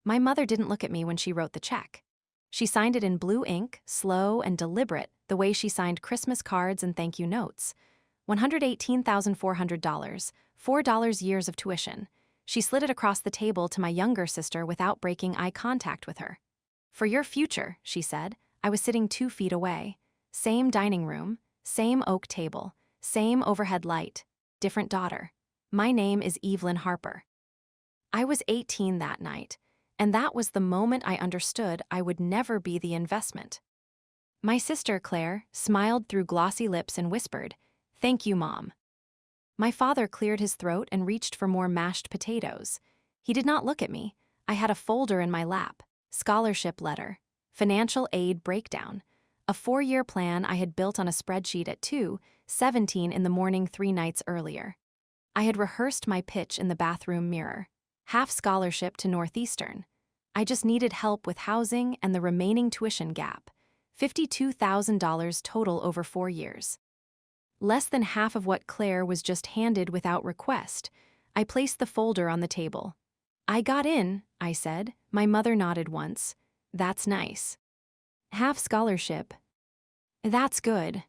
My mother didn't look at me when she wrote the check. She signed it in blue ink, slow and deliberate, the way she signed Christmas cards and thank you notes. $118,400, $4 years of tuition. She slid it across the table to my younger sister without breaking eye contact with her. "For your future," she said. I was sitting 2 feet away. Same dining room, same oak table, same overhead light, different daughter. My name is Evelyn Harper. I was 18 that night, and that was the moment I understood I would never be the investment. My sister, Claire, smiled through glossy lips and whispered, "Thank you, Mom." My father cleared his throat and reached for more mashed potatoes. He did not look at me. I had a folder in my lap, scholarship letter, financial aid breakdown, a 4-year plan I had built on a spreadsheet at 2:17 in the morning 3 nights earlier. I had rehearsed my pitch in the bathroom mirror. Half scholarship to Northeastern. I just needed help with housing and the remaining tuition gap. $52,000 total over 4 years. Less than half of what Claire was just handed without request. I placed the folder on the table. "I got in," I said. My mother nodded once. "That's nice." "Half scholarship." "That's good.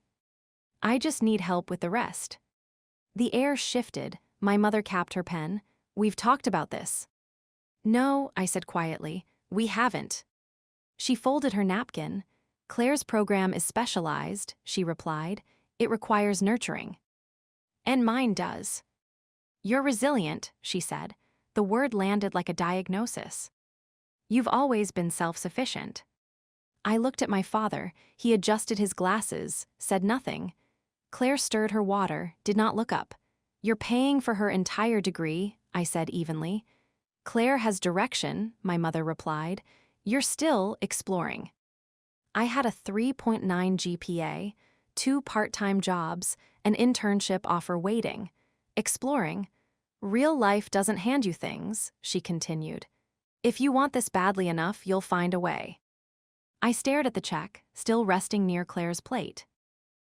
I just need help with the rest." The air shifted. My mother capped her pen. "We've talked about this." "No," I said quietly, "we haven't." She folded her napkin. "Claire's program is specialized," she replied. "It requires nurturing." "And mine does." "You're resilient," she said. The word landed like a diagnosis. "You've always been self-sufficient." I looked at my father. He adjusted his glasses, said nothing. Claire stirred her water, did not look up. "You're paying for her entire degree," I said evenly. "Claire has direction," my mother replied. "You're still exploring." I had a 3.9 GPA, 2 part-time jobs, an internship offer waiting. Exploring. "Real life doesn't hand you things," she continued. "If you want this badly enough, you'll find a way." I stared at the check, still resting near Claire's plate.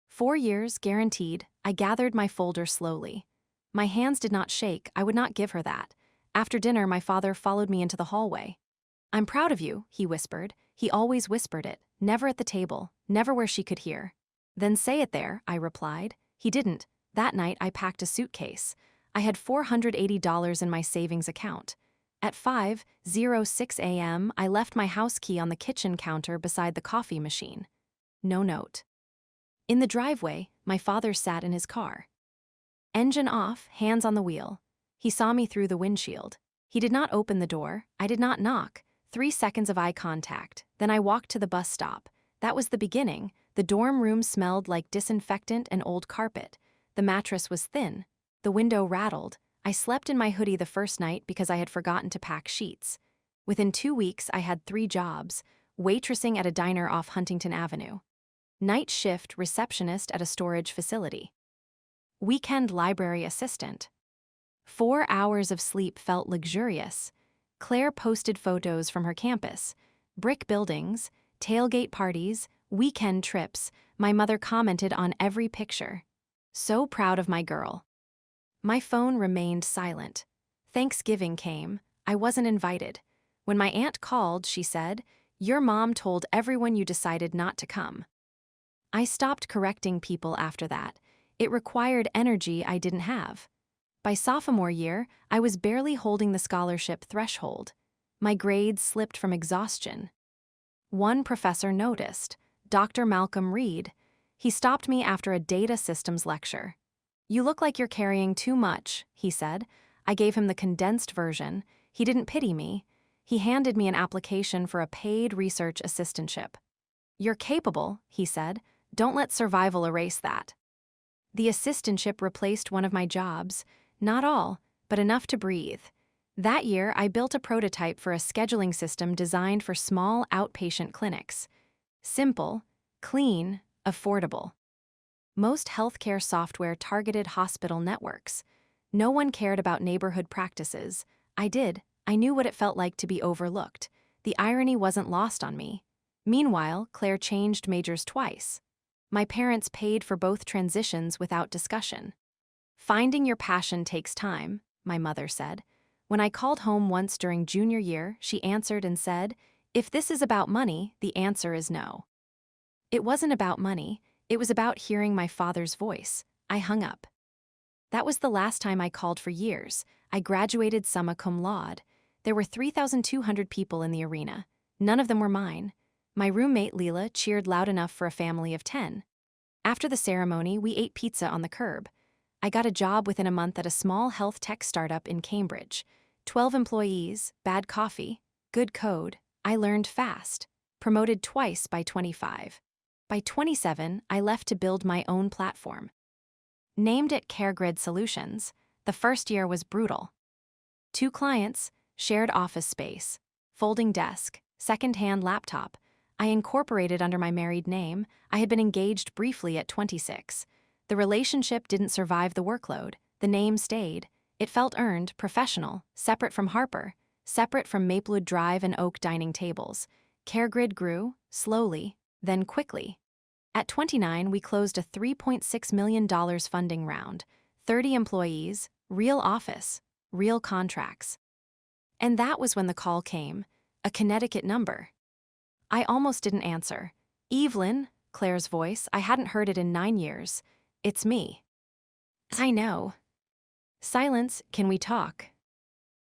4 years, guaranteed. I gathered my folder slowly. My hands did not shake. I would not give her that. After dinner, my father followed me into the hallway. "I'm proud of you," he whispered. He always whispered it, never at the table, never where she could hear. "Then say it there," I replied. He didn't. That night, I packed a suitcase. I had $480 in my savings account. At 5:06 a.m., I left my house key on the kitchen counter beside the coffee machine. No note. In the driveway, my father sat in his car. Engine off, hands on the wheel. He saw me through the windshield. He did not open the door. I did not knock. 3 seconds of eye contact. Then I walked to the bus stop. That was the beginning. The dorm room smelled like disinfectant and old carpet. The mattress was thin. The window rattled. I slept in my hoodie the first night because I had forgotten to pack sheets. Within 2 weeks, I had 3 jobs. Waitressing at a diner off Huntington Avenue. Night shift receptionist at a storage facility. Weekend library assistant. 4 hours of sleep felt luxurious. Claire posted photos from her campus. Brick buildings, tailgate parties, weekend trips. My mother commented on every picture. So proud of my girl. My phone remained silent. Thanksgiving came. I wasn't invited. When my aunt called, she said, "Your mom told everyone you decided not to come." I stopped correcting people after that. It required energy I didn't have. By sophomore year, I was barely holding the scholarship threshold. My grades slipped from exhaustion. One professor noticed, Dr. Malcolm Reed. He stopped me after a data systems lecture. "You look like you're carrying too much," he said. I gave him the condensed version. He didn't pity me. He handed me an application for a paid research assistantship. "You're capable," he said. "Don't let survival erase that." The assistantship replaced one of my jobs. Not all, but enough to breathe. That year, I built a prototype for a scheduling system designed for small outpatient clinics. Simple, clean, affordable. Most healthcare software targeted hospital networks. No one cared about neighborhood practices. I did. I knew what it felt like to be overlooked. The irony wasn't lost on me. Meanwhile, Claire changed majors twice. My parents paid for both transitions without discussion. "Finding your passion takes time," my mother said. When I called home once during junior year, she answered and said, "If this is about money, the answer is no." It wasn't about money, it was about hearing my father's voice. I hung up. That was the last time I called for years. I graduated summa cum laude. There were 3,200 people in the arena. None of them were mine. My roommate Leela cheered loud enough for a family of 10. After the ceremony, we ate pizza on the curb. I got a job within a month at a small health tech startup in Cambridge. 12 employees, bad coffee, good code. I learned fast. Promoted twice by 25. By 27, I left to build my own platform. Named it CareGrid Solutions, the first year was brutal. 2 clients, shared office space, folding desk, second-hand laptop. I incorporated under my married name. I had been engaged briefly at 26. The relationship didn't survive the workload. The name stayed. It felt earned, professional, separate from Harper, separate from Maplewood Drive and Oak dining tables. CareGrid grew, slowly, then quickly. At 29, we closed a $3.6 million funding round, 30 employees, real office, real contracts. And that was when the call came, a Connecticut number. I almost didn't answer. "Evelyn," Claire's voice, I hadn't heard it in 9 years. "It's me." "I know." "Silence, can we talk?"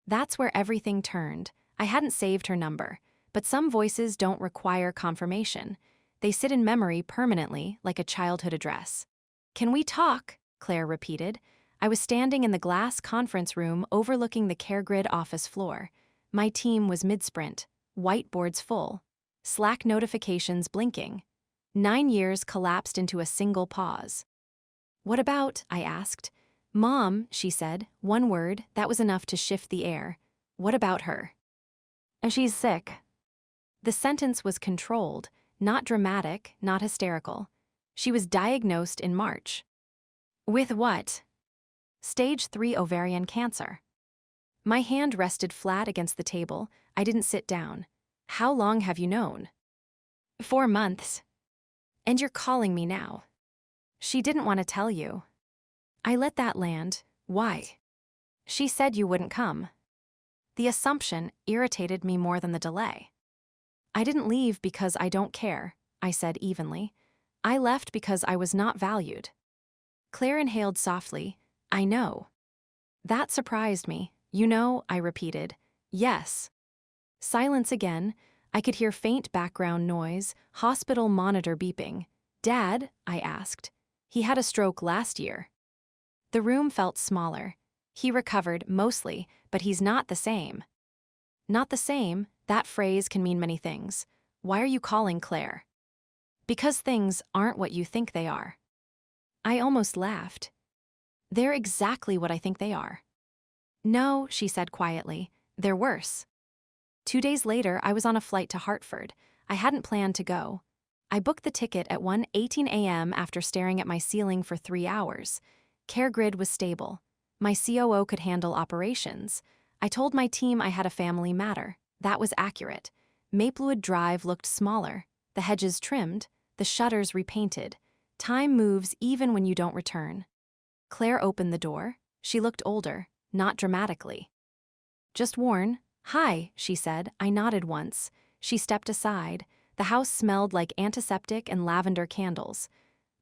That's where everything turned. I hadn't saved her number, but some voices don't require confirmation. They sit in memory permanently, like a childhood address. "Can we talk?" Claire repeated. I was standing in the glass conference room overlooking the CareGrid office floor. My team was mid-sprint, whiteboards full, Slack notifications blinking. 9 years collapsed into a single pause. "What about?" I asked. "Mom," she said, one word, that was enough to shift the air. "What about her?" "She's sick." The sentence was controlled, not dramatic, not hysterical. She was diagnosed in March. "With what?" "Stage 3 ovarian cancer." My hand rested flat against the table. I didn't sit down. "How long have you known?" 4 months. "And you're calling me now." "She didn't want to tell you." I let that land. "Why?" "She said you wouldn't come." The assumption irritated me more than the delay. "I didn't leave because I don't care," I said evenly. "I left because I was not valued." Claire inhaled softly. "I know." That surprised me. "You know," I repeated. "Yes." Silence again. I could hear faint background noise, hospital monitor beeping. "Dad?" I asked. "He had a stroke last year." The room felt smaller. "He recovered, mostly, but he's not the same." Not the same, that phrase can mean many things. "Why are you calling, Claire?" "Because things aren't what you think they are." I almost laughed. "They're exactly what I think they are." "No," she said quietly, "they're worse." 2 days later, I was on a flight to Hartford. I hadn't planned to go. I booked the ticket at 1:18 a.m. after staring at my ceiling for 3 hours. CareGrid was stable. My COO could handle operations. I told my team I had a family matter. That was accurate. Maplewood Drive looked smaller, the hedges trimmed, the shutters repainted. Time moves even when you don't return. Claire opened the door. She looked older, not dramatically. "Just worn." "Hi," she said. I nodded once. She stepped aside. The house smelled like antiseptic and lavender candles.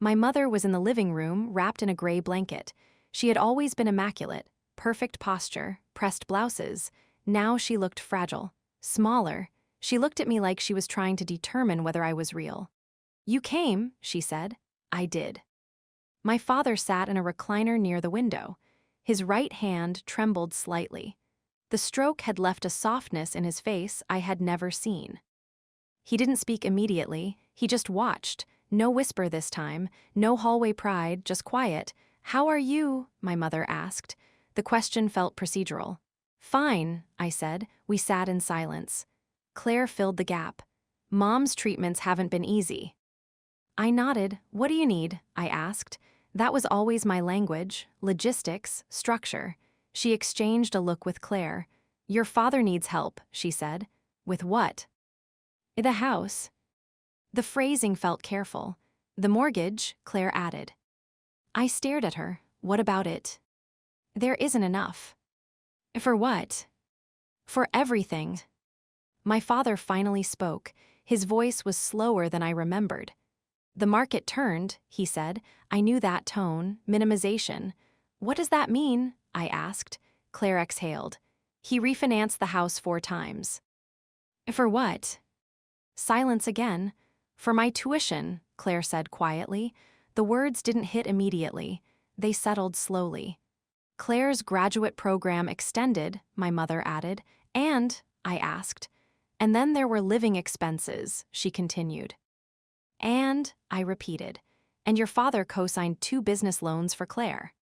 My mother was in the living room, wrapped in a gray blanket. She had always been immaculate, perfect posture, pressed blouses. Now she looked fragile, smaller. She looked at me like she was trying to determine whether I was real. "You came," she said. I did. My father sat in a recliner near the window. His right hand trembled slightly. The stroke had left a softness in his face I had never seen. He didn't speak immediately, he just watched. No whisper this time, no hallway pride, just quiet. "How are you?" my mother asked. The question felt procedural. "Fine," I said. We sat in silence. Claire filled the gap. "Mom's treatments haven't been easy." I nodded. "What do you need?" I asked. That was always my language, logistics, structure. She exchanged a look with Claire. "Your father needs help," she said. "With what?" "The house." The phrasing felt careful. "The mortgage," Claire added. I stared at her. "What about it?" "There isn't enough." "For what?" For everything. My father finally spoke. His voice was slower than I remembered. The market turned, he said. I knew that tone, minimization. What does that mean? I asked. Claire exhaled. He refinanced the house 4 times. For what? Silence again. For my tuition, Claire said quietly. The words didn't hit immediately. They settled slowly. Claire's graduate program extended, my mother added. And, I asked. And then there were living expenses, she continued. And, I repeated. And your father co-signed 2 business loans for Claire.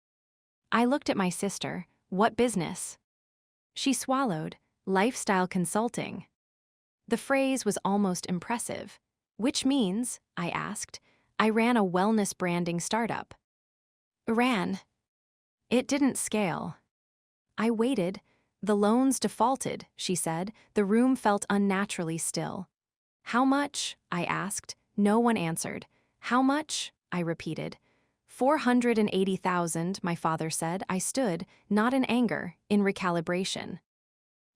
I looked at my sister. What business? She swallowed. Lifestyle consulting. The phrase was almost impressive. Which means, I asked, I ran a wellness branding startup. Ran. It didn't scale. I waited. The loans defaulted, she said. The room felt unnaturally still. How much? I asked. No one answered. How much? I repeated. 480,000, my father said. I stood, not in anger, in recalibration.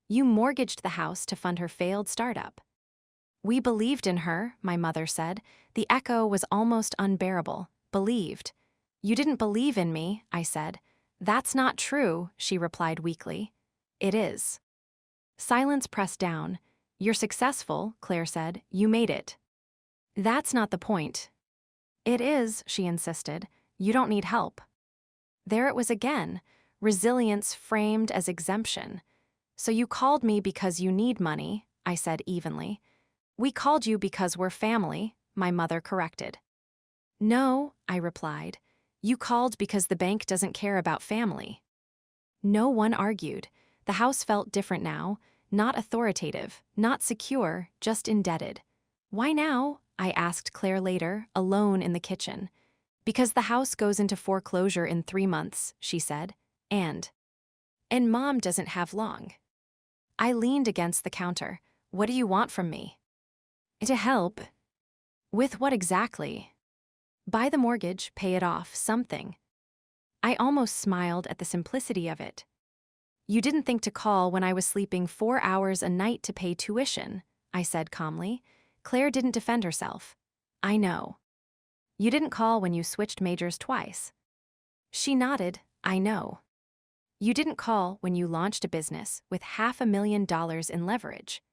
You mortgaged the house to fund her failed startup. We believed in her, my mother said. The echo was almost unbearable. Believed. You didn't believe in me, I said. That's not true, she replied weakly. It is. Silence pressed down. You're successful, Claire said. You made it. That's not the point. It is, she insisted. You don't need help. There it was again, resilience framed as exemption. So you called me because you need money, I said evenly. We called you because we're family, my mother corrected. No, I replied. You called because the bank doesn't care about family. No one argued. The house felt different now, not authoritative, not secure, just indebted. Why now? I asked Claire later, alone in the kitchen. Because the house goes into foreclosure in 3 months, she said. And Mom doesn't have long. I leaned against the counter. What do you want from me? To help. With what exactly? Buy the mortgage, pay it off, something. I almost smiled at the simplicity of it. You didn't think to call when I was sleeping 4 hours a night to pay tuition, I said calmly. Claire didn't defend herself. I know. You didn't call when you switched majors twice. She nodded. I know. You didn't call when you launched a business with $500,000 in leverage.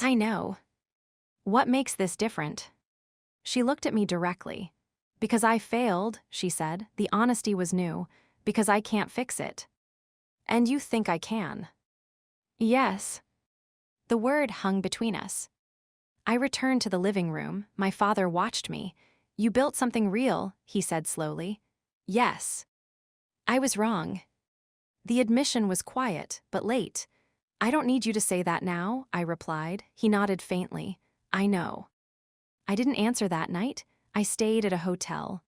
I know. What makes this different? She looked at me directly. Because I failed, she said. The honesty was new. Because I can't fix it. And you think I can? Yes. The word hung between us. I returned to the living room. My father watched me. You built something real, he said slowly. Yes. I was wrong. The admission was quiet, but late. I don't need you to say that now, I replied. He nodded faintly. I know. I didn't answer that night. I stayed at a hotel.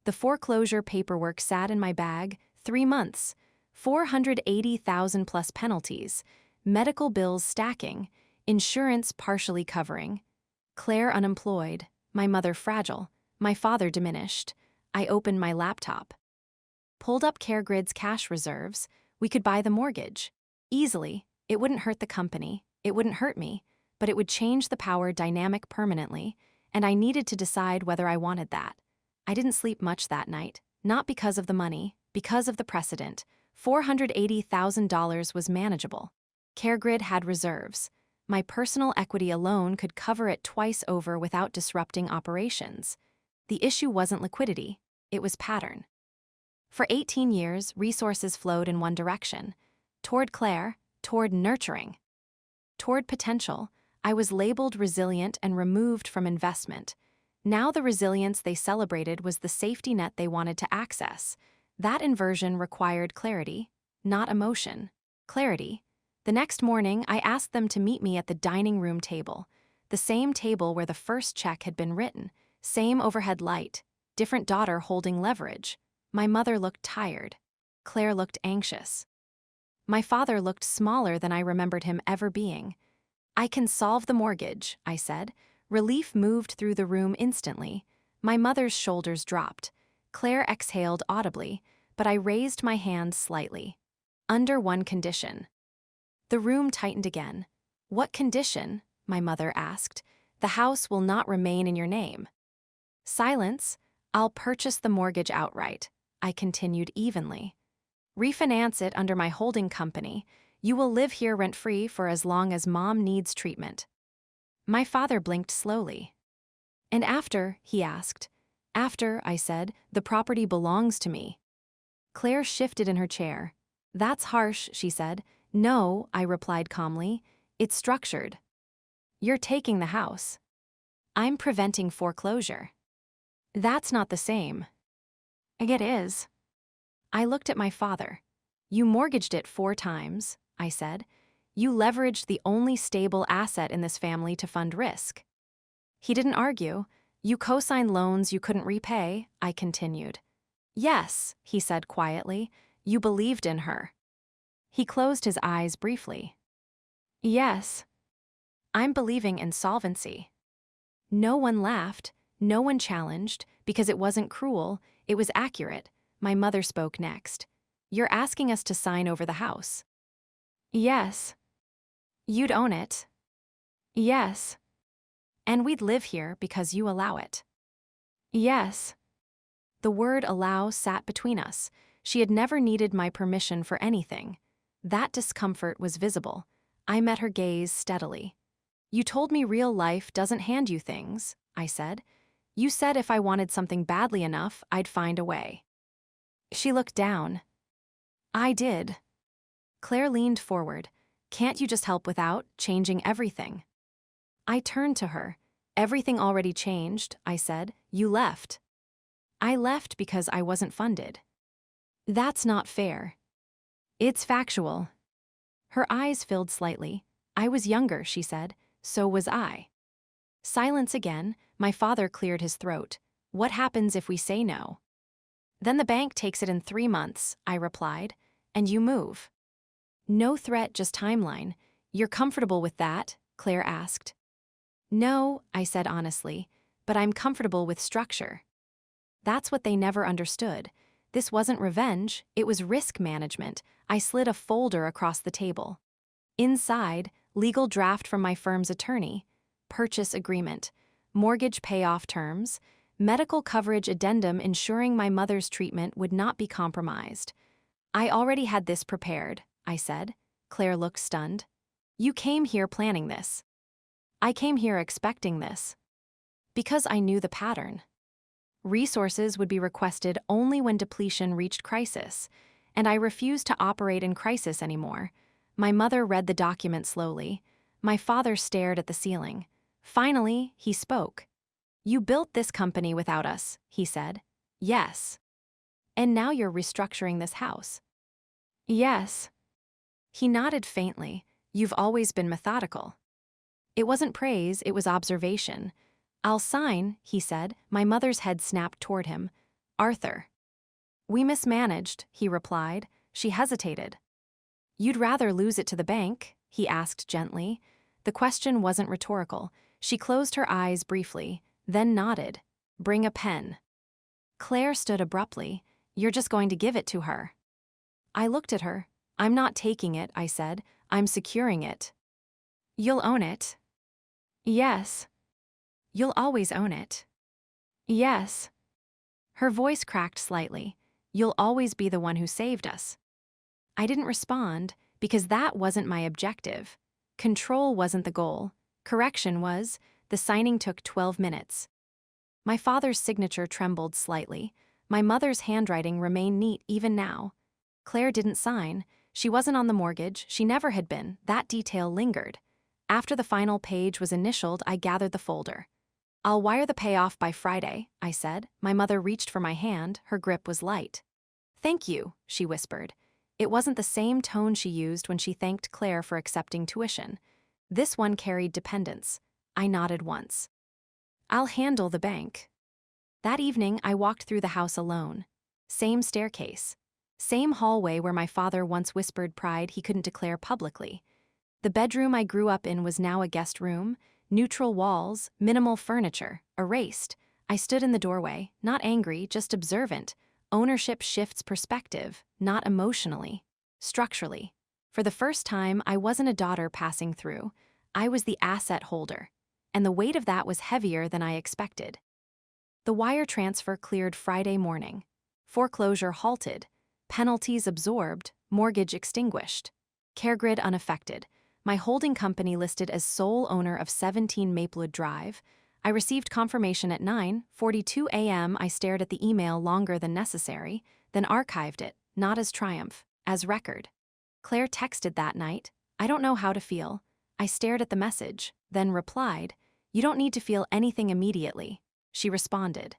The foreclosure paperwork sat in my bag. 3 months. 480,000 plus penalties. Medical bills stacking. Insurance partially covering. Claire unemployed. My mother fragile. My father diminished. I opened my laptop. Pulled up CareGrid's cash reserves. We could buy the mortgage. Easily. It wouldn't hurt the company. It wouldn't hurt me. But it would change the power dynamic permanently. And I needed to decide whether I wanted that. I didn't sleep much that night. Not because of the money. Because of the precedent. $480,000 was manageable. CareGrid had reserves. My personal equity alone could cover it twice over without disrupting operations. The issue wasn't liquidity. It was pattern. For 18 years, resources flowed in one direction. Toward Claire, toward nurturing. Toward potential, I was labeled resilient and removed from investment. Now the resilience they celebrated was the safety net they wanted to access. That inversion required clarity, not emotion. Clarity. The next morning, I asked them to meet me at the dining room table. The same table where the first check had been written. Same overhead light. Different daughter holding leverage. My mother looked tired. Claire looked anxious. My father looked smaller than I remembered him ever being. I can solve the mortgage, I said. Relief moved through the room instantly. My mother's shoulders dropped. Claire exhaled audibly, but I raised my hand slightly. Under one condition. The room tightened again. "What condition?" my mother asked. "The house will not remain in your name." Silence. "I'll purchase the mortgage outright," I continued evenly. "Refinance it under my holding company. You will live here rent-free for as long as Mom needs treatment." My father blinked slowly. "And after?" he asked. "After," I said, "the property belongs to me." Claire shifted in her chair. "That's harsh," she said. "No," I replied calmly. "It's structured. You're taking the house. I'm preventing foreclosure." "That's not the same." "It is." I looked at my father. "You mortgaged it 4 times," I said. "You leveraged the only stable asset in this family to fund risk." He didn't argue. "You co-signed loans you couldn't repay," I continued. "Yes," he said quietly. "You believed in her." He closed his eyes briefly. "Yes. I'm believing in solvency." No one laughed, no one challenged, because it wasn't cruel, it was accurate. My mother spoke next. "You're asking us to sign over the house." "Yes." "You'd own it." "Yes." "And we'd live here because you allow it." "Yes." The word allow sat between us. She had never needed my permission for anything. That discomfort was visible. I met her gaze steadily. "You told me real life doesn't hand you things," I said. "You said if I wanted something badly enough, I'd find a way." She looked down. "I did." Claire leaned forward. "Can't you just help without changing everything?" I turned to her. "Everything already changed," I said. "You left." "I left because I wasn't funded." "That's not fair." "It's factual." Her eyes filled slightly. "I was younger," she said. "So was I." Silence again. My father cleared his throat. "What happens if we say no?" "Then the bank takes it in 3 months," I replied. "And you move." No threat, just timeline. "You're comfortable with that?" Claire asked. "No," I said honestly, "but I'm comfortable with structure." That's what they never understood. This wasn't revenge, it was risk management. I slid a folder across the table. Inside, legal draft from my firm's attorney, purchase agreement, mortgage payoff terms, medical coverage addendum ensuring my mother's treatment would not be compromised. "I already had this prepared," I said. Claire looked stunned. "You came here planning this." "I came here expecting this." Because I knew the pattern. Resources would be requested only when depletion reached crisis, and I refused to operate in crisis anymore. My mother read the document slowly. My father stared at the ceiling. Finally, he spoke. "You built this company without us," he said. "Yes." "And now you're restructuring this house." "Yes." He nodded faintly. "You've always been methodical." It wasn't praise, it was observation. "I'll sign," he said. My mother's head snapped toward him. "Arthur." "We mismanaged," he replied. She hesitated. "You'd rather lose it to the bank?" he asked gently. The question wasn't rhetorical. She closed her eyes briefly, then nodded. "Bring a pen." Claire stood abruptly. "You're just going to give it to her." I looked at her. "I'm not taking it," I said. "I'm securing it." "You'll own it?" "Yes." "You'll always own it?" "Yes." Her voice cracked slightly. "You'll always be the one who saved us." I didn't respond, because that wasn't my objective. Control wasn't the goal. Correction was. The signing took 12 minutes. My father's signature trembled slightly. My mother's handwriting remained neat even now. Claire didn't sign. She wasn't on the mortgage. She never had been. That detail lingered. After the final page was initialed, I gathered the folder. "I'll wire the payoff by Friday," I said. My mother reached for my hand. Her grip was light. "Thank you," she whispered. It wasn't the same tone she used when she thanked Claire for accepting tuition. This one carried dependence. I nodded once. "I'll handle the bank." That evening, I walked through the house alone. Same staircase. Same hallway where my father once whispered pride he couldn't declare publicly. The bedroom I grew up in was now a guest room. Neutral walls, minimal furniture, erased. I stood in the doorway, not angry, just observant. Ownership shifts perspective, not emotionally, structurally. For the first time, I wasn't a daughter passing through. I was the asset holder, and the weight of that was heavier than I expected. The wire transfer cleared Friday morning. Foreclosure halted. Penalties absorbed. Mortgage extinguished. CareGrid unaffected. My holding company listed as sole owner of 17 Maplewood Drive. I received confirmation at 9:42 a.m. I stared at the email longer than necessary, then archived it, not as triumph, as record. Claire texted that night, "I don't know how to feel." I stared at the message, then replied, "You don't need to feel anything immediately." She responded,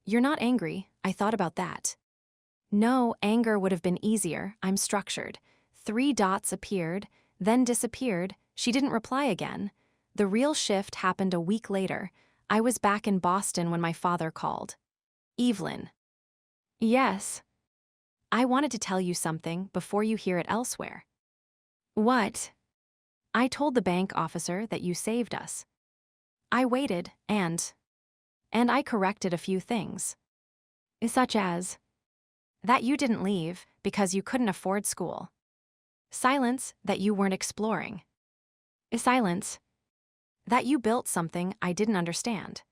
"You're not angry, I thought about that." No, anger would have been easier, I'm structured. 3 dots appeared, then disappeared. She didn't reply again. The real shift happened a week later. I was back in Boston when my father called. "Evelyn." "Yes." "I wanted to tell you something before you hear it elsewhere." "What?" "I told the bank officer that you saved us." I waited, and I corrected a few things. "Such as?" "That you didn't leave because you couldn't afford school." "Silence, that you weren't exploring." "Silence." "That you built something I didn't understand."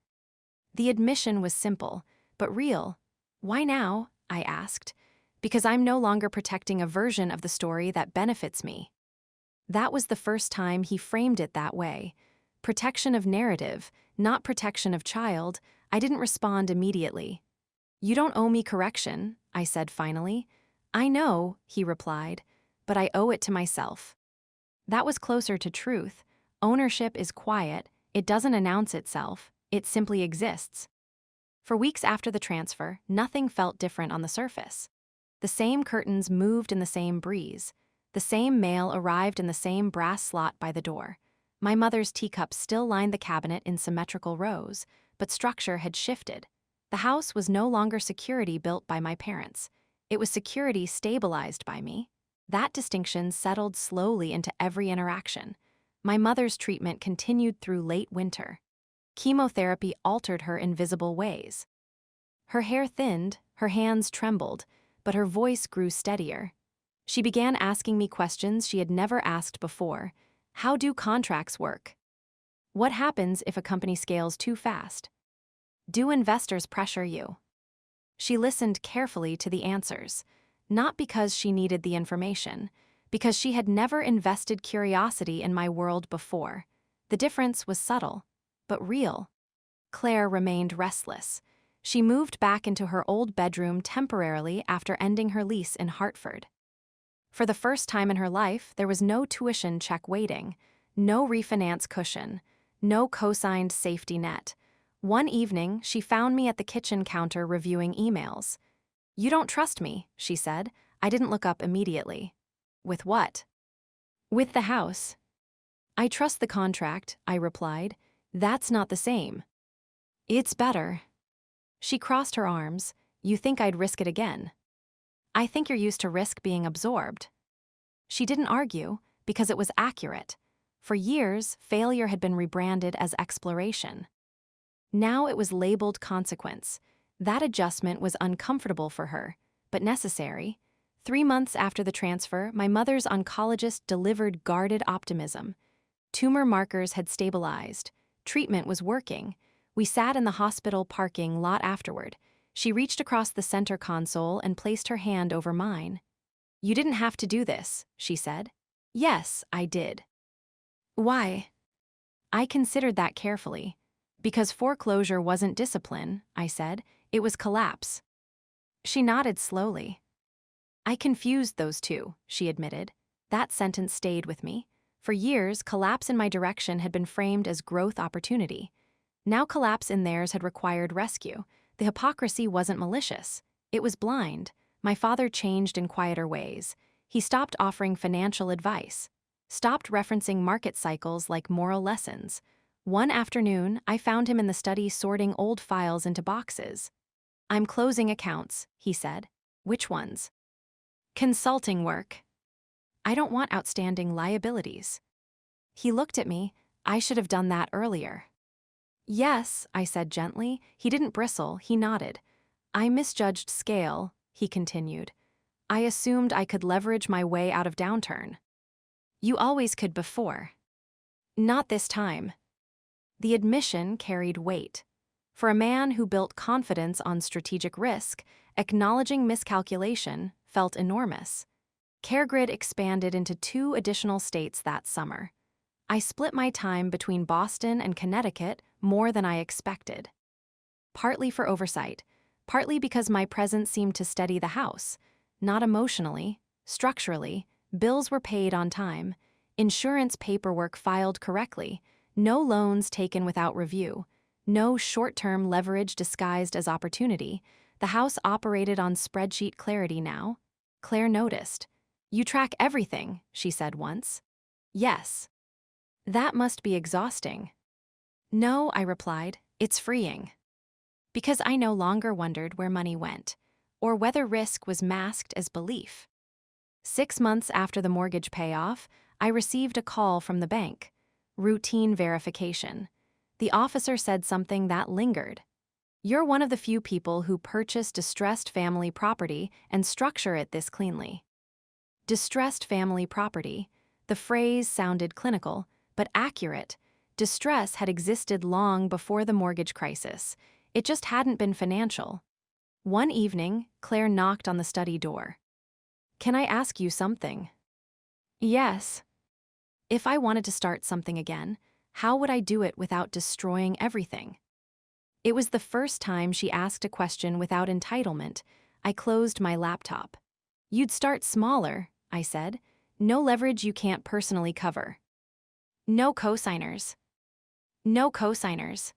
The admission was simple, but real. "Why now?" I asked. "Because I'm no longer protecting a version of the story that benefits me." That was the first time he framed it that way. Protection of narrative, not protection of child. I didn't respond immediately. "You don't owe me correction," I said finally. "I know," he replied, "but I owe it to myself." That was closer to truth. Ownership is quiet, it doesn't announce itself, it simply exists. For weeks after the transfer, nothing felt different on the surface. The same curtains moved in the same breeze. The same mail arrived in the same brass slot by the door. My mother's teacups still lined the cabinet in symmetrical rows, but structure had shifted. The house was no longer security built by my parents. It was security stabilized by me. That distinction settled slowly into every interaction. My mother's treatment continued through late winter. Chemotherapy altered her in visible ways. Her hair thinned, her hands trembled, but her voice grew steadier. She began asking me questions she had never asked before. How do contracts work? What happens if a company scales too fast? Do investors pressure you? She listened carefully to the answers, not because she needed the information, because she had never invested curiosity in my world before. The difference was subtle, but real. Claire remained restless. She moved back into her old bedroom temporarily after ending her lease in Hartford. For the first time in her life, there was no tuition check waiting, no refinance cushion, no co-signed safety net. One evening, she found me at the kitchen counter reviewing emails. "You don't trust me," she said. I didn't look up immediately. "With what?" "With the house." "I trust the contract," I replied. "That's not the same." "It's better." She crossed her arms. "You think I'd risk it again?" "I think you're used to risk being absorbed." She didn't argue, because it was accurate. For years, failure had been rebranded as exploration. Now it was labeled consequence. That adjustment was uncomfortable for her, but necessary. 3 months after the transfer, my mother's oncologist delivered guarded optimism. Tumor markers had stabilized. Treatment was working. We sat in the hospital parking lot afterward. She reached across the center console and placed her hand over mine. "You didn't have to do this," she said. "Yes, I did." "Why?" I considered that carefully. "Because foreclosure wasn't discipline," I said. "It was collapse." She nodded slowly. "I confused those two," she admitted. That sentence stayed with me. For years, collapse in my direction had been framed as growth opportunity. Now collapse in theirs had required rescue. The hypocrisy wasn't malicious. It was blind. My father changed in quieter ways. He stopped offering financial advice, stopped referencing market cycles like moral lessons. One afternoon, I found him in the study sorting old files into boxes. "I'm closing accounts," he said. "Which ones?" "Consulting work." "I don't want outstanding liabilities." He looked at me. "I should have done that earlier." "Yes," I said gently. He didn't bristle, he nodded. "I misjudged scale," he continued. I assumed I could leverage my way out of downturn. You always could before. Not this time. The admission carried weight. For a man who built confidence on strategic risk, acknowledging miscalculation felt enormous. CareGrid expanded into 2 additional states that summer. I split my time between Boston and Connecticut more than I expected. Partly for oversight, partly because my presence seemed to steady the house. Not emotionally, structurally, bills were paid on time, insurance paperwork filed correctly, no loans taken without review, no short-term leverage disguised as opportunity. The house operated on spreadsheet clarity now. Claire noticed. "You track everything," she said once. "Yes." "That must be exhausting." "No," I replied, "it's freeing." Because I no longer wondered where money went, or whether risk was masked as belief. 6 months after the mortgage payoff, I received a call from the bank. Routine verification. The officer said something that lingered. "You're one of the few people who purchase distressed family property and structure it this cleanly." Distressed family property. The phrase sounded clinical, but accurate. Distress had existed long before the mortgage crisis. It just hadn't been financial. One evening, Claire knocked on the study door. "Can I ask you something?" "Yes." If I wanted to start something again, how would I do it without destroying everything? It was the first time she asked a question without entitlement. I closed my laptop. "You'd start smaller," I said. "No leverage you can't personally cover." "No cosigners." "No cosigners."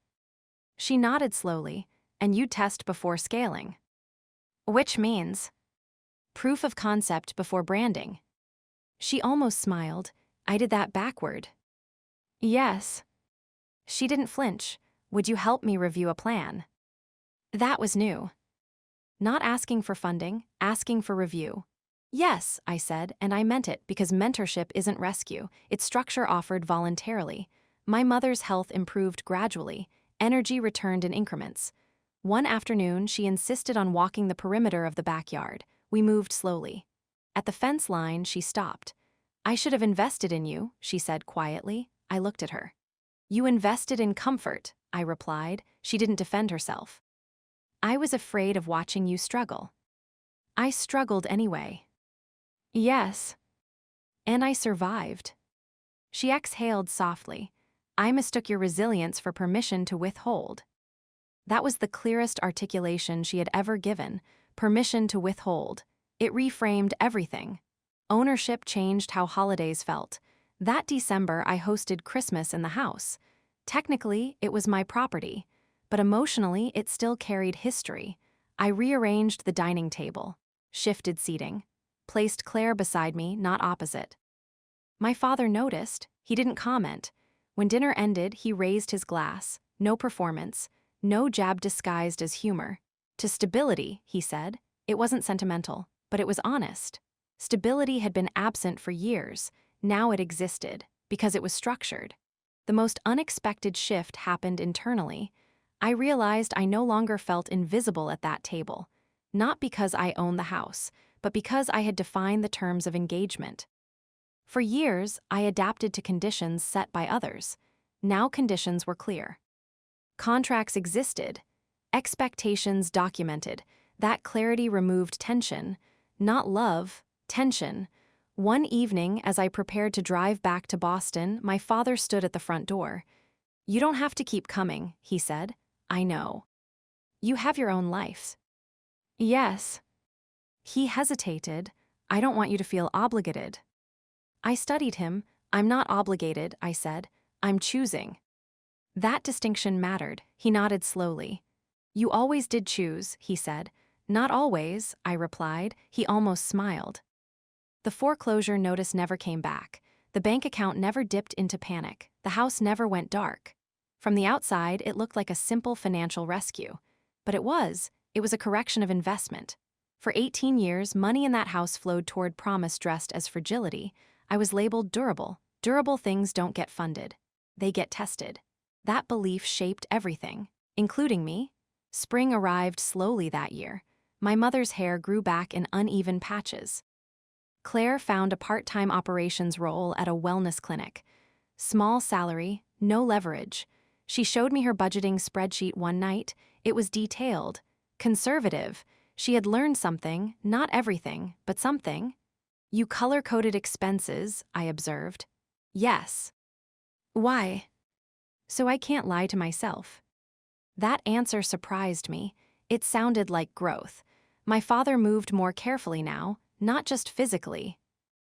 She nodded slowly. "And you'd test before scaling." "Which means?" "Proof of concept before branding." She almost smiled. "I did that backward." "Yes." She didn't flinch. "Would you help me review a plan?" That was new. Not asking for funding, asking for review. "Yes," I said, and I meant it because mentorship isn't rescue, it's structure offered voluntarily. My mother's health improved gradually, energy returned in increments. One afternoon, she insisted on walking the perimeter of the backyard. We moved slowly. At the fence line, she stopped. "I should have invested in you," she said quietly. I looked at her. "You invested in comfort," I replied. She didn't defend herself. "I was afraid of watching you struggle." "I struggled anyway." "Yes." "And I survived." She exhaled softly. "I mistook your resilience for permission to withhold." That was the clearest articulation she had ever given. Permission to withhold. It reframed everything. Ownership changed how holidays felt. That December, I hosted Christmas in the house. Technically, it was my property, but emotionally, it still carried history. I rearranged the dining table, shifted seating, placed Claire beside me, not opposite. My father noticed. He didn't comment. When dinner ended, he raised his glass. No performance, no jab disguised as humor. "To stability," he said. It wasn't sentimental, but it was honest. Stability had been absent for years. Now it existed, because it was structured. The most unexpected shift happened internally. I realized I no longer felt invisible at that table. Not because I owned the house, but because I had defined the terms of engagement. For years, I adapted to conditions set by others. Now conditions were clear. Contracts existed. Expectations documented. That clarity removed tension. Not love, tension. One evening, as I prepared to drive back to Boston, my father stood at the front door. "You don't have to keep coming," he said. "I know. You have your own life." "Yes." He hesitated. "I don't want you to feel obligated." I studied him. "I'm not obligated," I said. "I'm choosing." That distinction mattered. He nodded slowly. "You always did choose," he said. "Not always," I replied. He almost smiled. The foreclosure notice never came back. The bank account never dipped into panic. The house never went dark. From the outside, it looked like a simple financial rescue. But it was a correction of investment. For 18 years, money in that house flowed toward promise dressed as fragility. I was labeled durable. Durable things don't get funded. They get tested. That belief shaped everything, including me. Spring arrived slowly that year. My mother's hair grew back in uneven patches. Claire found a part-time operations role at a wellness clinic. Small salary, no leverage. She showed me her budgeting spreadsheet one night. It was detailed, conservative. She had learned something, not everything, but something. You color-coded expenses, I observed. Yes. Why? So I can't lie to myself. That answer surprised me. It sounded like growth. My father moved more carefully now, not just physically.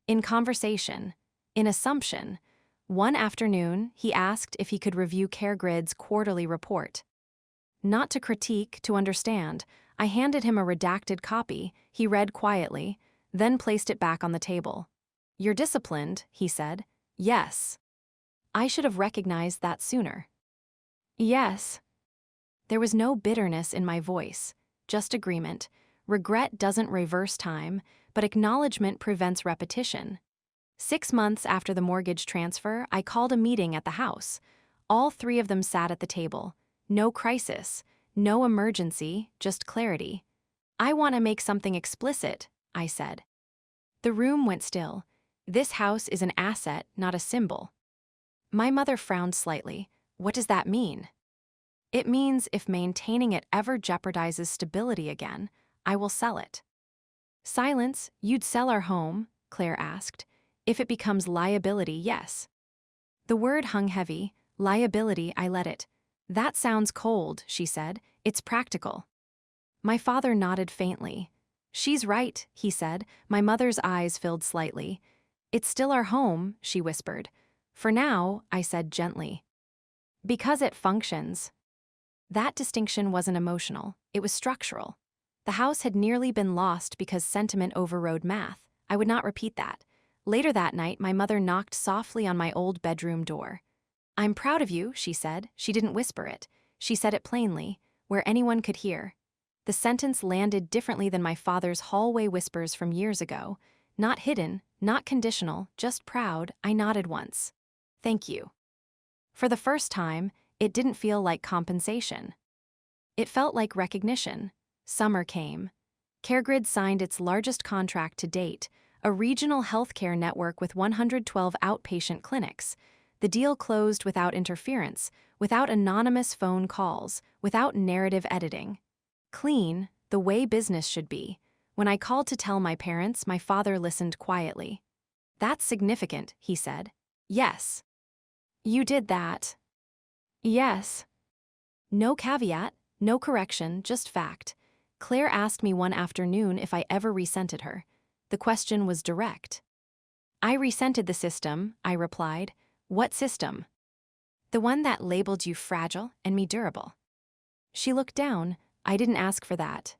In conversation, in assumption. One afternoon, he asked if he could review CareGrid's quarterly report. Not to critique, to understand. I handed him a redacted copy. He read quietly, then placed it back on the table. "You're disciplined," he said. "Yes." I should have recognized that sooner. "Yes." There was no bitterness in my voice, just agreement. Regret doesn't reverse time, but acknowledgement prevents repetition. 6 months after the mortgage transfer, I called a meeting at the house. All three of them sat at the table. No crisis, no emergency, just clarity. "I want to make something explicit," I said. The room went still. "This house is an asset, not a symbol." My mother frowned slightly. "What does that mean?" "It means if maintaining it ever jeopardizes stability again, I will sell it." "Silence, you'd sell our home?" Claire asked. "If it becomes liability, yes." The word hung heavy. Liability, I let it. "That sounds cold," she said. "It's practical." My father nodded faintly. "She's right," he said. My mother's eyes filled slightly. "It's still our home," she whispered. "For now," I said gently. "Because it functions." That distinction wasn't emotional, it was structural. The house had nearly been lost because sentiment overrode math. I would not repeat that. Later that night, my mother knocked softly on my old bedroom door. "I'm proud of you," she said. She didn't whisper it. She said it plainly, where anyone could hear. The sentence landed differently than my father's hallway whispers from years ago. Not hidden, not conditional, just proud. I nodded once. "Thank you." For the first time, it didn't feel like compensation. It felt like recognition. Summer came. CareGrid signed its largest contract to date, a regional healthcare network with 112 outpatient clinics. The deal closed without interference, without anonymous phone calls, without narrative editing. Clean, the way business should be. When I called to tell my parents, my father listened quietly. "That's significant," he said. "Yes." "You did that." "Yes." No caveat, no correction, just fact. Claire asked me one afternoon if I ever resented her. The question was direct. "I resented the system," I replied. "What system?" "The one that labeled you fragile and me durable." She looked down. "I didn't ask for that."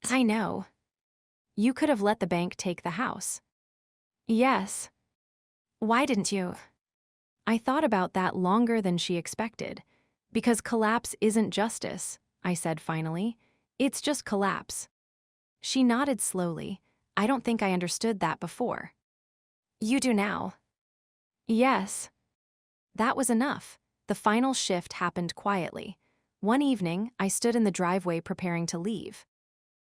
"I know." "You could have let the bank take the house." "Yes." "Why didn't you?" I thought about that longer than she expected. "Because collapse isn't justice," I said finally. "It's just collapse." She nodded slowly. "I don't think I understood that before." "You do now." "Yes." That was enough. The final shift happened quietly. One evening, I stood in the driveway preparing to leave.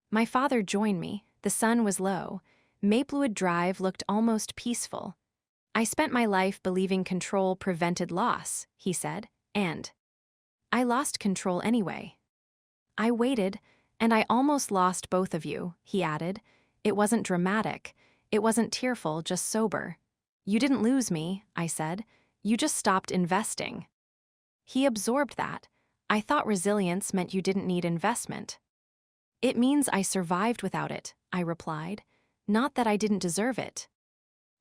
My father joined me. The sun was low. Maplewood Drive looked almost peaceful. "I spent my life believing control prevented loss," he said, "and I lost control anyway." I waited, "and I almost lost both of you," he added. It wasn't dramatic. It wasn't tearful, just sober. "You didn't lose me," I said. "You just stopped investing." He absorbed that. I thought resilience meant you didn't need investment. "It means I survived without it," I replied. "Not that I didn't deserve it."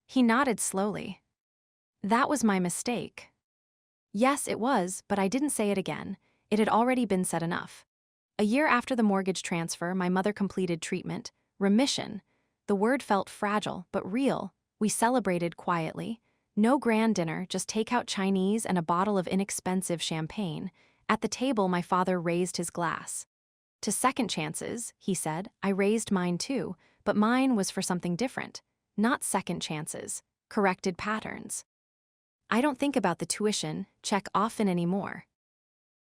He nodded slowly. "That was my mistake." Yes, it was, but I didn't say it again. It had already been said enough. A year after the mortgage transfer, my mother completed treatment. Remission. The word felt fragile, but real. We celebrated quietly. No grand dinner, just takeout Chinese and a bottle of inexpensive champagne. At the table, my father raised his glass. "To second chances," he said. I raised mine too, but mine was for something different. Not second chances, corrected patterns. I don't think about the tuition check often anymore.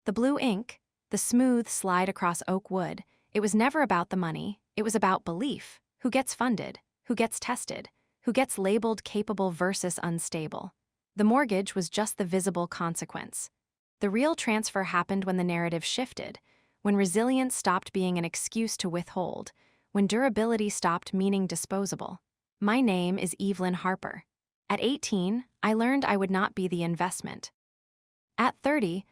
The blue ink, the smooth slide across oak wood, It was never about the money, it was about belief. Who gets funded? Who gets tested? Who gets labeled capable versus unstable? The mortgage was just the visible consequence. The real transfer happened when the narrative shifted, when resilience stopped being an excuse to withhold, when durability stopped meaning disposable. My name is Evelyn Harper. At 18, I learned I would not be the investment. At 30,